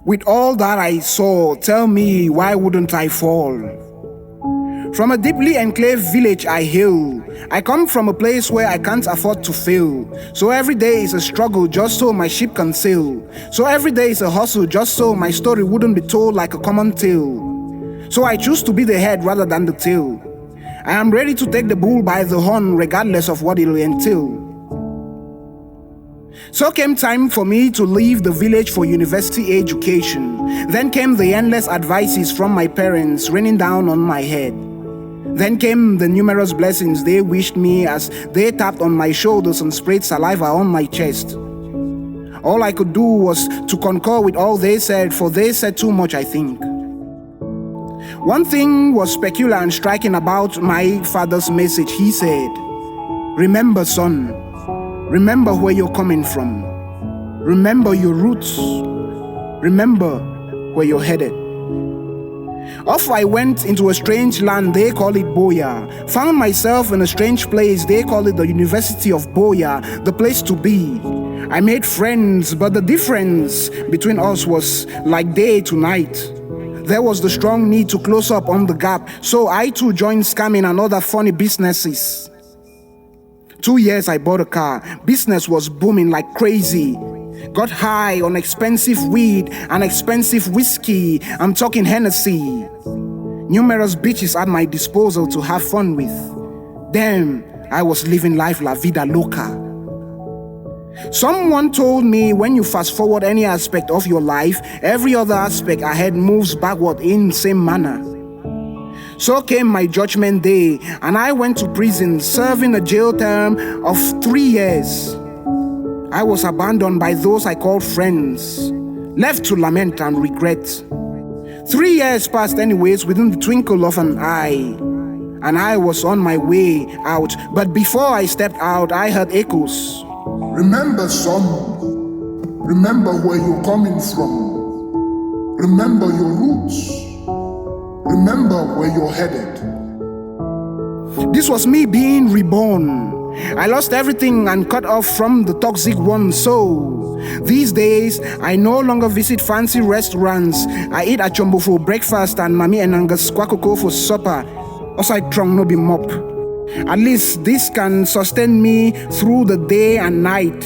With all that I saw, tell me, why wouldn't I fall? From a deeply enclaved village I hail. I come from a place where I can't afford to fail. So every day is a struggle just so my ship can sail. So every day is a hustle just so my story wouldn't be told like a common tale. So I choose to be the head rather than the tail. I am ready to take the bull by the horn regardless of what it'll entail. So came time for me to leave the village for university education. Then came the endless advices from my parents raining down on my head. Then came the numerous blessings they wished me as they tapped on my shoulders and sprayed saliva on my chest. All I could do was to concur with all they said, for they said too much, I think. One thing was peculiar and striking about my father's message. He said, "Remember, son, remember where you're coming from. Remember your roots. Remember where you're headed." Off I went into a strange land, they call it Boya. Found myself in a strange place, they call it the University of Boya, the place to be. I made friends, but the difference between us was like day to night. There was the strong need to close up on the gap, so I too joined scamming and other funny businesses. 2 years I bought a car. Business was booming like crazy. Got high on expensive weed and expensive whiskey. I'm talking Hennessy. Numerous bitches at my disposal to have fun with. Damn, I was living life la vida loca. Someone told me when you fast forward any aspect of your life, every other aspect ahead moves backward in the same manner. So came my judgment day, and I went to prison, serving a jail term of 3 years. I was abandoned by those I called friends, left to lament and regret. 3 years passed anyways within the twinkle of an eye, and I was on my way out. But before I stepped out, I heard echoes. Remember, son. Remember where you're coming from. Remember your roots. Remember where you're headed. This was me being reborn. I lost everything and cut off from the toxic one. So these days I no longer visit fancy restaurants. I eat achombo for breakfast and mami enangas kwakoko for supper. Also I trong no be mop. At least this can sustain me through the day and night.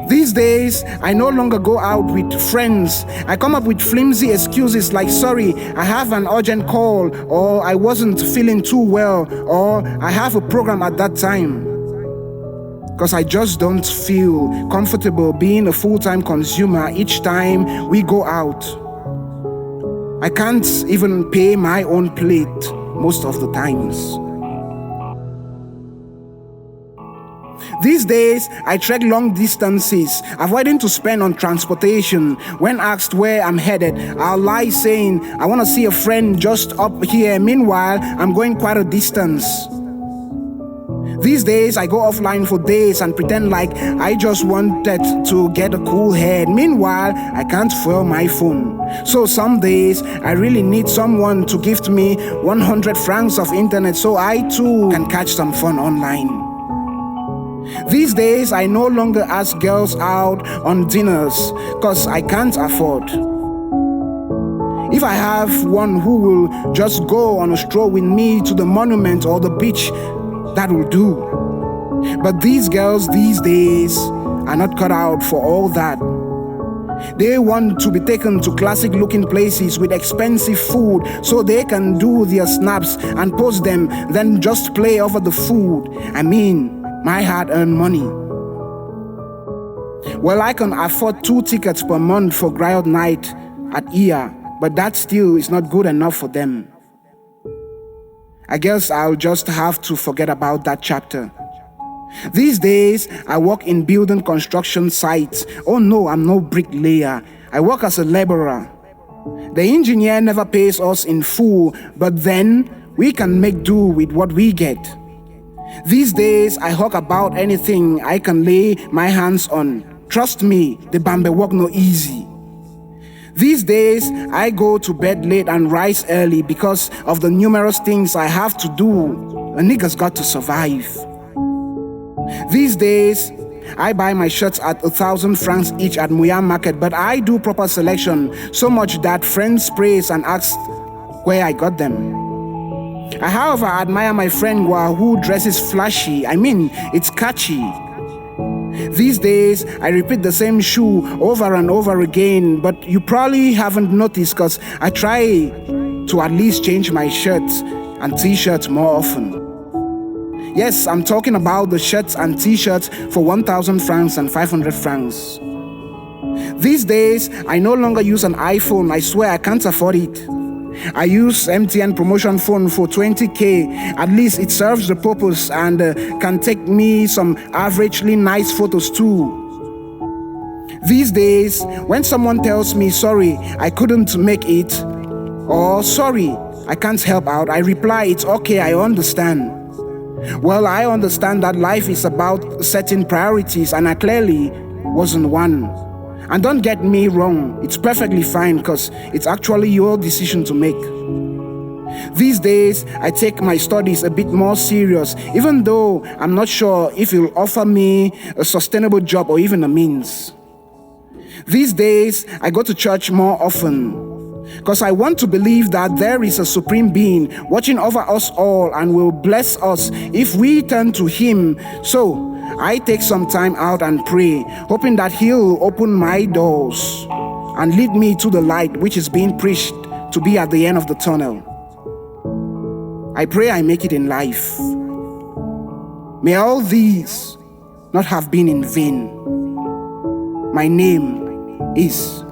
These days, I no longer go out with friends. I come up with flimsy excuses like, sorry, I have an urgent call, or I wasn't feeling too well, or I have a program at that time. Because I just don't feel comfortable being a full-time consumer each time we go out. I can't even pay my own plate most of the times. These days, I trek long distances, avoiding to spend on transportation. When asked where I'm headed, I'll lie saying, I want to see a friend just up here. Meanwhile, I'm going quite a distance. These days, I go offline for days and pretend like I just wanted to get a cool head. Meanwhile, I can't fuel my phone. So some days, I really need someone to gift me 100 francs of internet so I too can catch some fun online. These days, I no longer ask girls out on dinners because I can't afford. If I have one who will just go on a stroll with me to the monument or the beach, that will do. But these girls these days are not cut out for all that. They want to be taken to classic looking places with expensive food so they can do their snaps and post them, then just play over the food. I mean, my hard-earned money. Well, I can afford 2 tickets per month for Griot Night at IA, but that still is not good enough for them. I guess I'll just have to forget about that chapter. These days, I work in building construction sites. Oh no, I'm no bricklayer. I work as a laborer. The engineer never pays us in full, but then we can make do with what we get. These days, I hawk about anything I can lay my hands on. Trust me, the Bambe work no easy. These days, I go to bed late and rise early because of the numerous things I have to do. A nigga's got to survive. These days, I buy my shirts at 1,000 francs each at Muya Market, but I do proper selection, so much that friends praise and ask where I got them. I, however, admire my friend Gwa who dresses flashy. I mean, it's catchy. These days, I repeat the same shoe over and over again, but you probably haven't noticed because I try to at least change my shirts and t-shirts more often. Yes, I'm talking about the shirts and t-shirts for 1,000 francs and 500 francs. These days, I no longer use an iPhone. I swear I can't afford it. I use MTN promotion phone for 20k. At least it serves the purpose and can take me some averagely nice photos too. These days, when someone tells me sorry, I couldn't make it, or sorry, I can't help out, I reply, it's okay, I understand. Well, I understand that life is about setting priorities, and I clearly wasn't one. And don't get me wrong, it's perfectly fine because it's actually your decision to make. These days, I take my studies a bit more serious, even though I'm not sure if it'll offer me a sustainable job or even a means. These days, I go to church more often because I want to believe that there is a supreme being watching over us all and will bless us if we turn to Him. So, I take some time out and pray, hoping that He'll open my doors and lead me to the light which is being preached to be at the end of the tunnel. I pray I make it in life. May all these not have been in vain. My name is